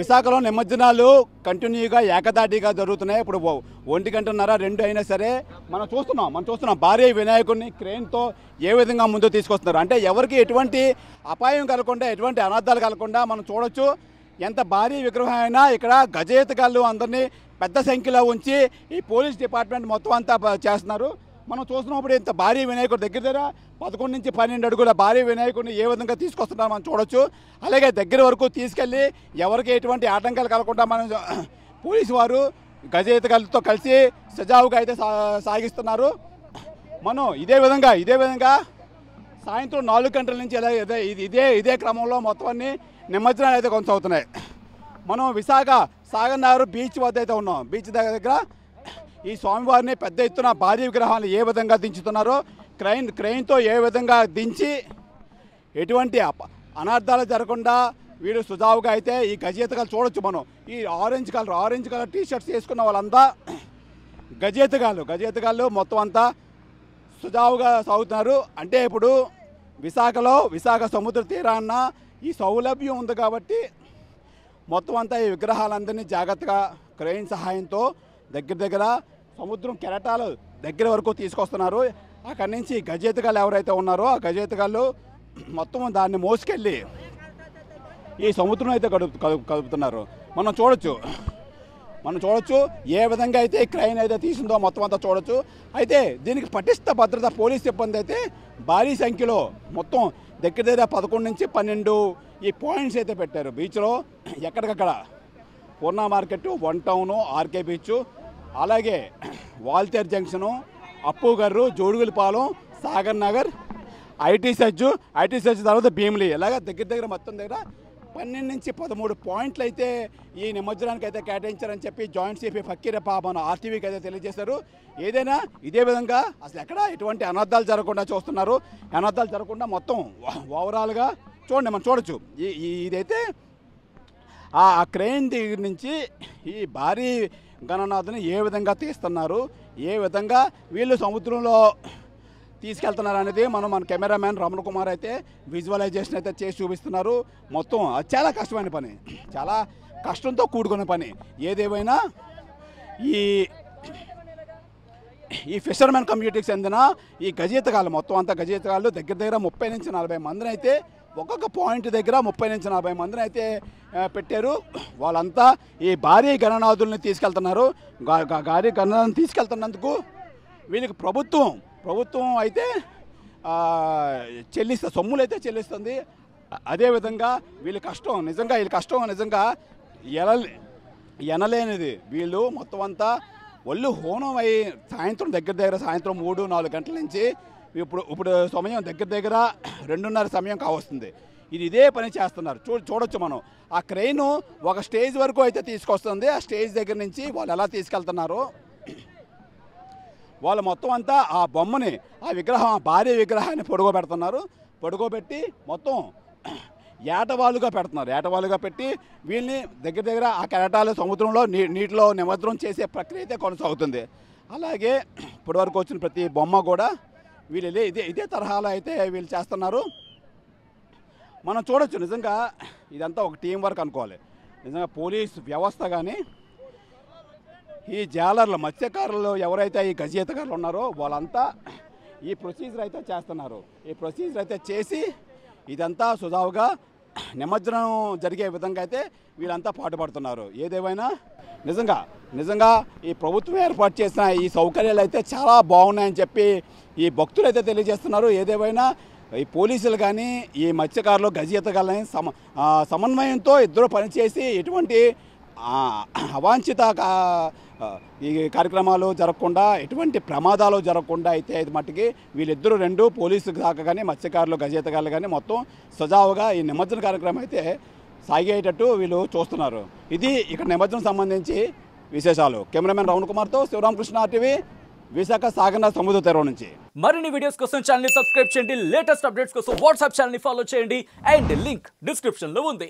విశాఖలో నిమజ్జనాలు కంటిన్యూగా ఏకదాటిగా జరుగుతున్నాయి. ఇప్పుడు 1:30-2 అయినా సరే మనం చూస్తున్నాం భారీ వినాయకుడిని క్రేన్తో ఏ విధంగా ముందు తీసుకొస్తున్నారు. అంటే ఎవరికి ఎటువంటి అపాయం కలగకుండా, ఎటువంటి అనర్థాలు కలగకుండా మనం చూడొచ్చు. ఎంత భారీ విగ్రహం అయినా ఇక్కడ గజేతగాళ్ళు అందరినీ పెద్ద సంఖ్యలో ఉంచి ఈ పోలీస్ డిపార్ట్మెంట్ మొత్తం అంతా చేస్తున్నారు. మనం చూస్తున్నప్పుడు ఇంత భారీ వినాయకుడు దగ్గర 11 నుంచి 12 అడుగుల భారీ వినాయకుడిని ఏ విధంగా తీసుకొస్తున్నారో మనం చూడొచ్చు. అలాగే దగ్గర వరకు తీసుకెళ్ళి ఎవరికి ఎటువంటి ఆటంకాలు కలగకుండా మనం పోలీసు వారు గజేతగాళ్ళతో కలిసి సజావుగా అయితే సాగిస్తున్నారు. మనం ఇదే విధంగా సాయంత్రం 4 గంటల నుంచి ఇదే క్రమంలో మొత్తం అన్ని నిమజ్జనాలు అయితే కొనసాగుతున్నాయి. మనం విశాఖ సాగర్ నగర్ బీచ్ వద్ద అయితే ఉన్నాం. బీచ్ దగ్గర ఈ స్వామివారిని పెద్ద ఎత్తున భారీ విగ్రహాలు ఏ విధంగా దించుతున్నారో, క్రెయిన్తో ఏ విధంగా దించి ఎటువంటి అనర్థాలు జరగకుండా వీళ్ళు సుజావుగా అయితే ఈ గజేతగాళ్ళు చూడొచ్చు. మనం ఈ ఆరెంజ్ కలర్ టీషర్ట్స్ వేసుకున్న వాళ్ళంతా గజేతగాళ్ళు మొత్తం అంతా సుజావుగా సాగుతున్నారు. అంటే ఇప్పుడు విశాఖ సముద్ర తీరాన్న ఈ సౌలభ్యం ఉంది కాబట్టి మొత్తం అంతా ఈ విగ్రహాలందరినీ జాగ్రత్తగా క్రెయిన్ సహాయంతో దగ్గర సముద్రం కెరటాలు దగ్గర వరకు తీసుకొస్తున్నారు. అక్కడి నుంచి గజేతగాళ్ళు ఎవరైతే ఉన్నారో ఆ గజేతగాళ్ళు మొత్తం దాన్ని మోసుకెళ్ళి ఈ సముద్రం అయితే కలుపుతున్నారు. మనం చూడొచ్చు ఏ విధంగా అయితే క్రెయిన్ అయితే తీసిందో మొత్తం అంతా చూడొచ్చు. అయితే దీనికి పటిష్ట భద్రత పోలీస్ సిబ్బంది అయితే భారీ సంఖ్యలో మొత్తం దగ్గర 11 నుంచి 12 ఈ పాయింట్స్ అయితే పెట్టారు బీచ్లో. ఎక్కడికక్కడ Poorna market, one town, RK beach, అలాగే Waltair junction, Appughar, Jodugullapalem, Sagar Nagar, IT SEZ తర్వాత భీమిలి, ఇలాగ దగ్గర మొత్తం 12 నుంచి 13 పాయింట్లు అయితే ఈ నిమజ్జనానికి అయితే కేటాయించారని చెప్పి జాయింట్ సిపి ఫకీరప్ప మన ఆర్టీవీకి అయితే తెలియజేశారు. ఏదైనా ఇదే విధంగా అసలు ఎక్కడ ఎటువంటి అనర్థాలు జరగకుండా చూస్తున్నారు. అనర్థాలు జరగకుండా మొత్తం ఓవరాల్గా చూడండి, మనం చూడొచ్చు. ఇదైతే ఆ క్రెయిన్ దగ్గర నుంచి ఈ భారీ గణనాథుని ఏ విధంగా తీస్తున్నారు, ఏ విధంగా వీళ్ళు సముద్రంలో తీసుకెళ్తున్నారు అనేది మన కెమెరామ్యాన్ రమణ కుమార్ అయితే విజువలైజేషన్ అయితే చేసి చూపిస్తున్నారు. మొత్తం అది చాలా కష్టమైన పని, చాలా కష్టంతో కూడుకున్న పని. ఏదేమైనా ఈ ఫిషర్మెన్ కమ్యూనిటీకి చెందిన ఈ గజేతగాళ్ళు మొత్తం అంతా గజేతగాళ్ళు దగ్గర 30 నుంచి 40 మందిని అయితే ఒక్కొక్క పాయింట్ దగ్గర 30 నుంచి 40 మందిని అయితే పెట్టారు. వాళ్ళంతా ఈ భారీ గణనాథుల్ని తీసుకెళ్తున్నారు. భారీ గణనాథుని తీసుకెళ్తున్నందుకు వీళ్ళకి ప్రభుత్వం అయితే సొమ్ములు అయితే చెల్లిస్తుంది. అదేవిధంగా వీళ్ళ కష్టం నిజంగా ఎనలేనిది. వీళ్ళు మొత్తం అంతా ఒళ్ళు హోనం అయ్యి సాయంత్రం దగ్గర సాయంత్రం 3-4 గంటల నుంచి ఇప్పుడు సమయం దగ్గర 2:30 సమయం కావస్తుంది. ఇదే పని చేస్తున్నారు. చూడొచ్చు మనం. ఆ క్రెయిన్ ఒక స్టేజ్ వరకు అయితే తీసుకొస్తుంది. ఆ స్టేజ్ దగ్గర నుంచి వాళ్ళు ఎలా తీసుకెళ్తున్నారో వాళ్ళు మొత్తం అంతా ఆ బొమ్మని, ఆ భారీ విగ్రహాన్ని పొడుగోబెట్టి మొత్తం ఏటవాలుగా పెట్టి వీళ్ళని దగ్గర ఆ కెరటాలు సముద్రంలో నీటిలో నిమజ్జనం చేసే ప్రక్రియ అయితే కొనసాగుతుంది. అలాగే ఇప్పటి వరకు వచ్చిన ప్రతి బొమ్మ కూడా వీళ్ళు ఇదే తరహాలో అయితే వీళ్ళు చేస్తున్నారు. మనం చూడొచ్చు. నిజంగా ఇదంతా ఒక టీం వర్క్ అనుకోవాలి. నిజంగా పోలీస్ వ్యవస్థ కానీ ఈ జాలర్లు, మత్స్యకారులు ఎవరైతే ఈ గజేతగారులు ఉన్నారో వాళ్ళంతా ఈ ప్రొసీజర్ అయితే చేస్తున్నారు. ఈ ప్రొసీజర్ అయితే చేసి ఇదంతా సుజావుగా నిమజ్జనం జరిగే విధంగా అయితే వీళ్ళంతా పాటుపడుతున్నారు. ఏదేమైనా నిజంగా ఈ ప్రభుత్వం ఏర్పాటు చేసిన ఈ సౌకర్యాలు అయితే చాలా బాగున్నాయని చెప్పి ఈ భక్తులు అయితే తెలియజేస్తున్నారు. ఏదేమైనా ఈ పోలీసులు కానీ ఈ మత్స్యకారులు గజేతగాళ్ళని సమన్వయంతో ఇద్దరు పనిచేసి ఎటువంటి అవాంఛిత ఈ కార్యక్రమాలు జరగకుండా, ఎటువంటి ప్రమాదాలు జరగకుండా అయితే ఇది మట్టుకి వీళ్ళిద్దరూ 2 పోలీసు దాకా కానీ మత్స్యకారులు గజేతగాళ్ళు కానీ మొత్తం సజావుగా ఈ నిమజ్జన కార్యక్రమం అయితే సాగేటట్టు వీళ్ళు చూస్తున్నారు. ఇది ఇక్కడ నిమజ్జనం సంబంధించి విశేషాలు. కెమెరామెన్ రమణ కుమార్తో శివరామకృష్ణ ఆర్టీవీ, విశాఖ సాగర్ సముద్ర తీరం నుంచి. మరిన్ని వీడియోస్ కోసం ఛానల్ ని సబ్స్క్రైబ్ చేయండి. లేటెస్ట్ అప్డేట్స్ కోసం వాట్సాప్ ఛానల్ ని ఫాలో చేయండి. అండ్ లింక్ డిస్క్రిప్షన్ లో ఉంది.